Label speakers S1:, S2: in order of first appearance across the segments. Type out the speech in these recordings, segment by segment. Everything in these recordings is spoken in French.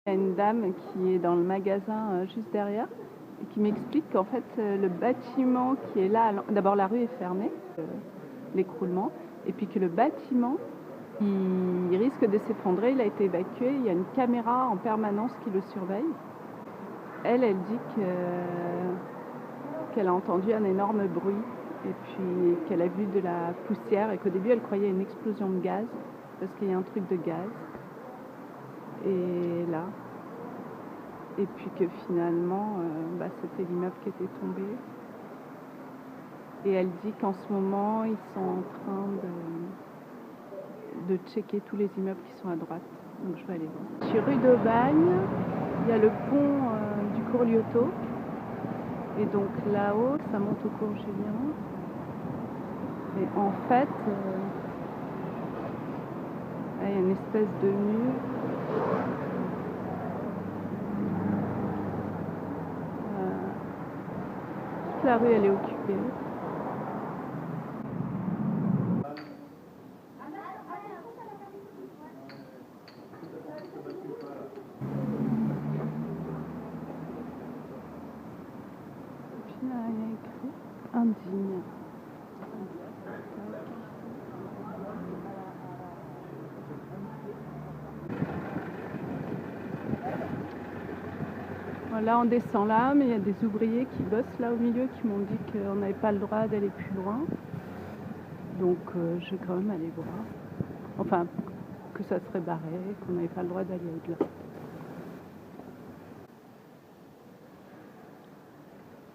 S1: Il y a une dame qui est dans le magasin juste derrière et qui m'explique qu'en fait le bâtiment qui est là, d'abord la rue est fermée, l'écroulement, et puis que le bâtiment il risque de s'effondrer, il a été évacué, il y a une caméra en permanence qui le surveille. Elle dit qu'elle a entendu un énorme bruit et puis qu'elle a vu de la poussière et qu'au début elle croyait à une explosion de gaz parce qu'il y a un truc de gaz. Et là, et puis que finalement c'était l'immeuble qui était tombé. Et elle dit qu'en ce moment ils sont en train de checker tous les immeubles qui sont à droite. Donc je vais aller voir. Je suis rue d'Aubagne, il y a le pont du cours Lyoto. Et donc là-haut, ça monte au cours Julien. Et en fait, il y a une espèce de mur. Toute la rue, elle est occupée. Et puis là, il y a écrit indigne. Voilà, on descend là, mais il y a des ouvriers qui bossent là au milieu qui m'ont dit qu'on n'avait pas le droit d'aller plus loin. Donc je vais quand même aller voir. Enfin, que ça serait barré, qu'on n'avait pas le droit d'aller au-delà.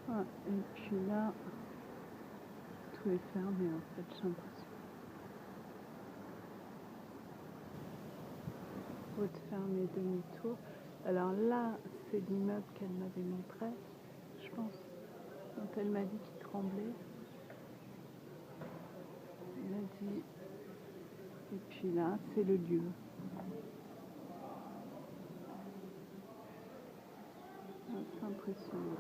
S1: Voilà. Et puis là, tout est fermé en fait, j'ai l'impression. Route fermée, demi-tour. Alors là, c'est l'immeuble qu'elle m'avait montré, je pense, dont elle m'a dit qu'il tremblait. Elle m'a dit. Et puis là, c'est le lieu. Ah, c'est impressionnant.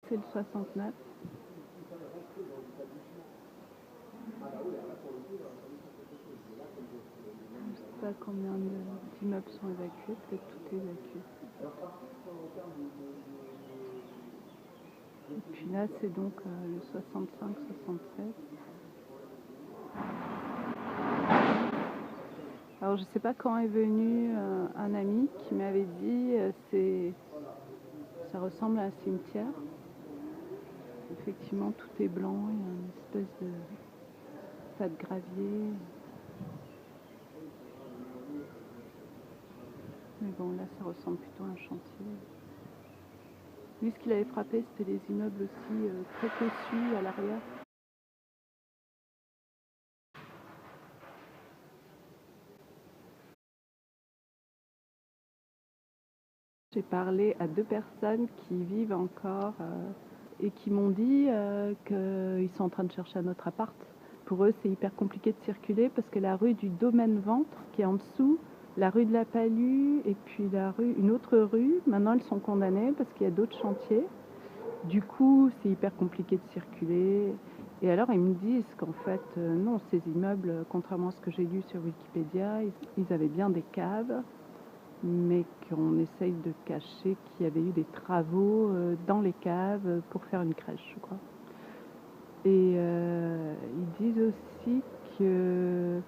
S1: C'est le 69. Je ne sais pas combien d'immeubles sont évacués, peut-être tout est évacué. Et puis là, c'est donc le 65-67. Alors je ne sais pas quand est venu un ami qui m'avait dit ça ressemble à un cimetière. Effectivement, tout est blanc, il y a une espèce de tas de gravier. Mais bon, là, ça ressemble plutôt à un chantier. Lui, ce qu'il avait frappé, c'était les immeubles aussi très cossus à l'arrière. J'ai parlé à 2 personnes qui vivent encore et qui m'ont dit qu'ils sont en train de chercher un autre appart pour eux c'est hyper compliqué de circuler parce que la rue du Domaine-Ventre qui est en dessous, la rue de la Palue et puis une autre rue, maintenant elles sont condamnées parce qu'il y a d'autres chantiers. Du coup, c'est hyper compliqué de circuler. Et alors, ils me disent qu'en fait, non, ces immeubles, contrairement à ce que j'ai lu sur Wikipédia, ils avaient bien des caves, mais qu'on essaye de cacher qu'il y avait eu des travaux dans les caves pour faire une crèche, je crois. Et ils disent aussi que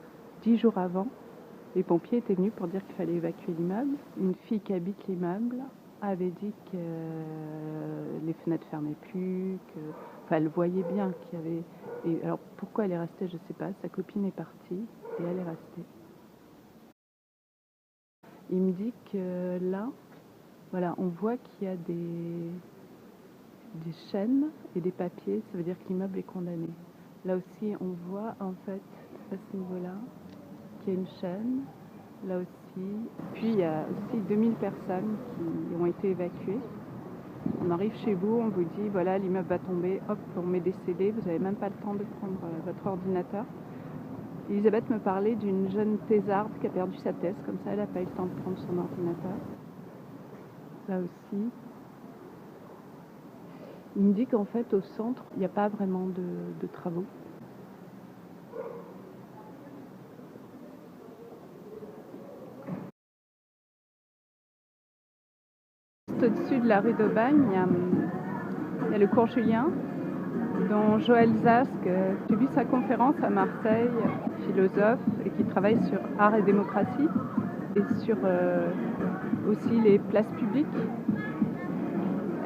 S1: 10 jours avant, les pompiers étaient venus pour dire qu'il fallait évacuer l'immeuble. Une fille qui habite l'immeuble avait dit que les fenêtres fermaient plus, enfin elle voyait bien qu'il y avait... Et alors pourquoi elle est restée, je ne sais pas, sa copine est partie et elle est restée. Il me dit que là, voilà, on voit qu'il y a des chaînes et des papiers, ça veut dire que l'immeuble est condamné. Là aussi, on voit en fait à ce niveau-là qu'il y a une chaîne, là aussi. Puis il y a aussi 2000 personnes qui ont été évacuées. On arrive chez vous, on vous dit voilà, l'immeuble va tomber, hop, on met des CD, vous n'avez même pas le temps de prendre votre ordinateur. Elisabeth me parlait d'une jeune thésarde qui a perdu sa thèse, comme ça elle n'a pas eu le temps de prendre son ordinateur. Là aussi. Il me dit qu'en fait au centre, il n'y a pas vraiment de travaux. Au-dessus de la rue d'Aubagne, il y a le cours Julien, dont Joël Zask, j'ai vu sa conférence à Marseille, philosophe, et qui travaille sur art et démocratie, et sur aussi les places publiques.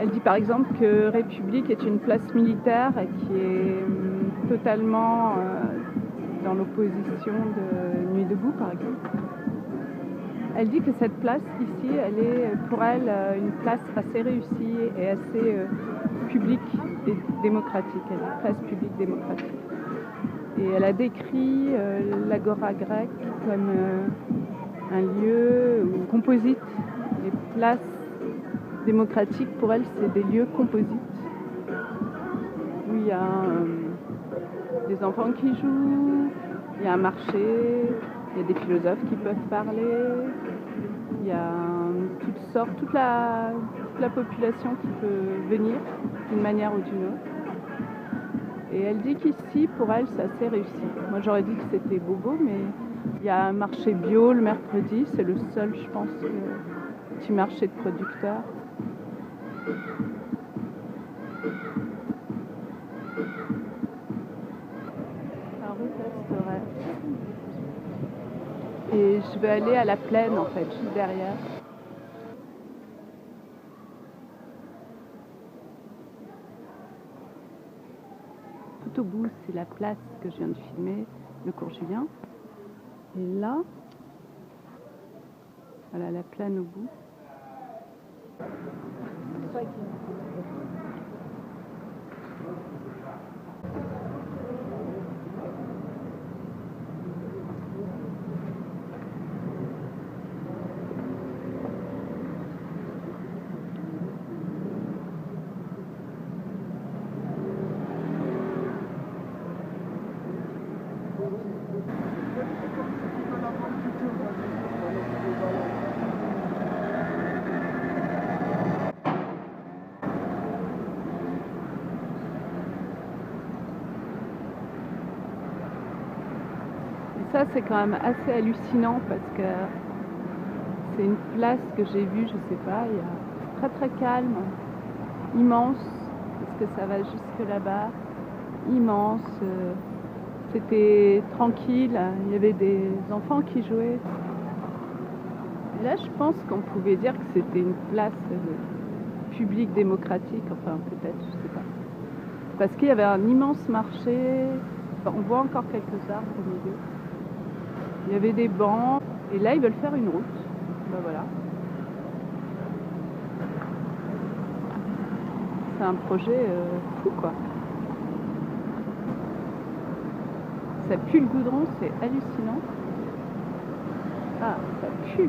S1: Elle dit par exemple que République est une place militaire et qui est totalement dans l'opposition de Nuit debout, par exemple. Elle dit que cette place ici, elle est pour elle une place assez réussie et assez publique et démocratique. Elle est place publique démocratique. Et elle a décrit l'agora grecque comme un lieu composite. Les places démocratiques, pour elle, c'est des lieux composites où il y a des enfants qui jouent, il y a un marché, il y a des philosophes qui peuvent parler, il y a toutes sortes, toute la population qui peut venir d'une manière ou d'une autre. Et elle dit qu'ici, pour elle, c'est assez réussi. Moi, j'aurais dit que c'était bobo, mais il y a un marché bio le mercredi, c'est le seul, je pense, petit marché de producteurs. La rue Pastoret. Et je vais aller à la plaine, en fait, juste derrière. Tout au bout, c'est la place que je viens de filmer, le cours Julien. Et là, voilà la plaine au bout. Ça, c'est quand même assez hallucinant parce que c'est une place que j'ai vue, je sais pas, il y a très très calme, immense, parce que ça va jusque là-bas, immense. C'était tranquille, il y avait des enfants qui jouaient. Et là, je pense qu'on pouvait dire que c'était une place publique démocratique, enfin peut-être, je sais pas. Parce qu'il y avait un immense marché, enfin, on voit encore quelques arbres au milieu. Il y avait des bancs, et là ils veulent faire une route. Ben voilà. C'est un projet fou quoi. Ça pue le goudron, c'est hallucinant. Ah, ça pue.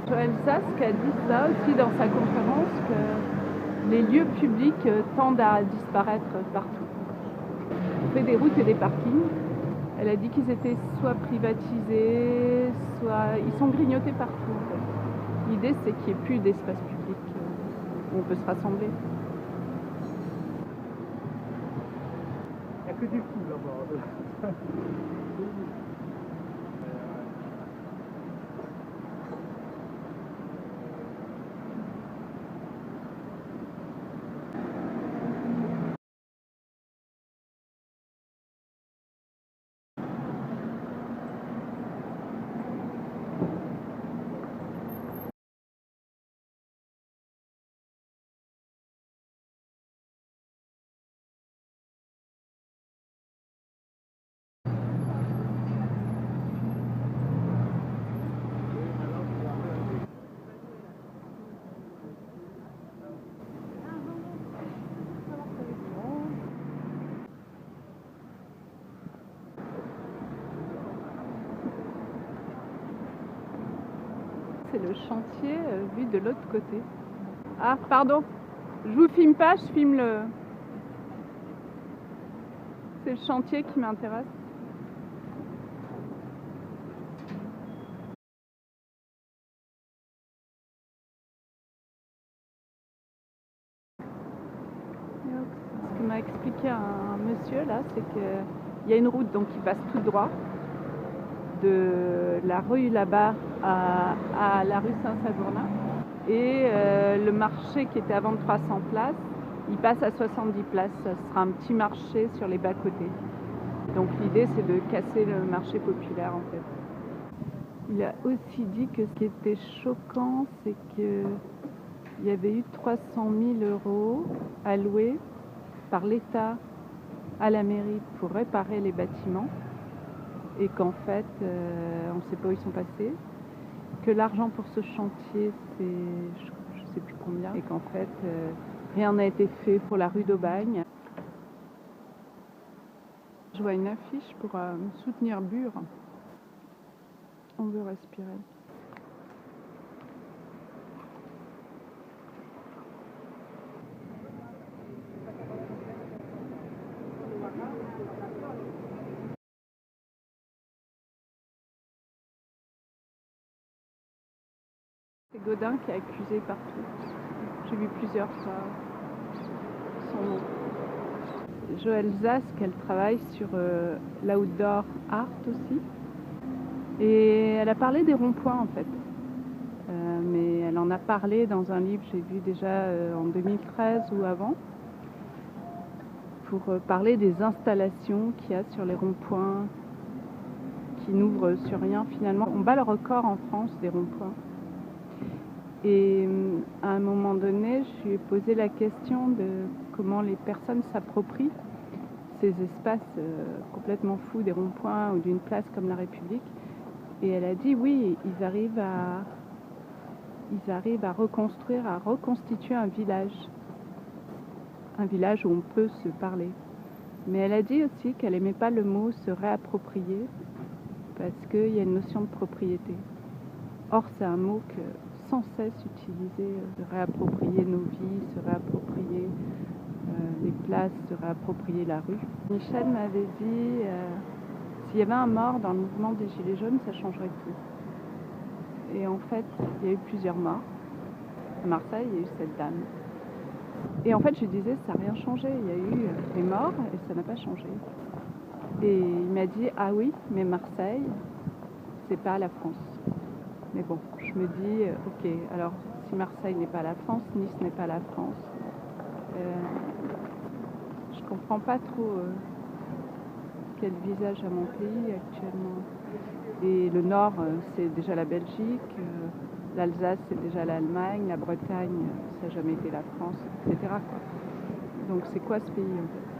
S1: Joël Zask a dit ça aussi dans sa conférence, que les lieux publics tendent à disparaître partout. fait des routes et des parkings. Elle a dit qu'ils étaient soit privatisés, soit... Ils sont grignotés partout. En fait. L'idée, c'est qu'il n'y ait plus d'espace public où on peut se rassembler.
S2: Il n'y a que du fou là-bas.
S1: C'est le chantier vu de l'autre côté. Ah, pardon, je vous filme pas, je filme le... C'est le chantier qui m'intéresse. Ce que m'a expliqué un monsieur là, c'est qu'il y a une route donc qui passe tout droit de la rue là-bas à la rue Saint-Sabournin. Et le marché qui était avant de 300 places, il passe à 70 places. Ça sera un petit marché sur les bas-côtés. Donc l'idée, c'est de casser le marché populaire en fait. Il a aussi dit que ce qui était choquant, c'est qu'il y avait eu 300 000 € alloués par l'État à la mairie pour réparer les bâtiments et qu'en fait, on ne sait pas où ils sont passés, que l'argent pour ce chantier, c'est je ne sais plus combien, et qu'en fait, rien n'a été fait pour la rue d'Aubagne. Je vois une affiche pour soutenir Bure. On veut respirer. C'est Gaudin qui est accusé partout. J'ai vu plusieurs fois son nom. Joëlle Zask, elle travaille sur l'outdoor art aussi. Et elle a parlé des ronds-points en fait. Mais elle en a parlé dans un livre, j'ai vu déjà en 2013 ou avant, pour parler des installations qu'il y a sur les ronds-points, qui n'ouvrent sur rien finalement. On bat le record en France des ronds-points. Et à un moment donné, je lui ai posé la question de comment les personnes s'approprient ces espaces complètement fous des ronds-points ou d'une place comme la République. Et elle a dit oui, ils arrivent à reconstruire, à reconstituer un village où on peut se parler. Mais elle a dit aussi qu'elle n'aimait pas le mot se réapproprier parce qu'il y a une notion de propriété. Or, c'est un mot que sans cesse utilisé, se réapproprier nos vies, se réapproprier les places, se réapproprier la rue. Michel m'avait dit s'il y avait un mort dans le mouvement des Gilets jaunes, ça changerait tout. Et en fait, il y a eu plusieurs morts. À Marseille, il y a eu cette dame. Et en fait, je disais, ça n'a rien changé. Il y a eu des morts et ça n'a pas changé. Et il m'a dit, ah oui, mais Marseille, c'est pas la France. Mais bon, je me dis, ok, alors si Marseille n'est pas la France, Nice n'est pas la France, je comprends pas trop quel visage a mon pays actuellement. Et le Nord, c'est déjà la Belgique, l'Alsace, c'est déjà l'Allemagne, la Bretagne, ça n'a jamais été la France, etc. quoi. Donc c'est quoi ce pays en fait ?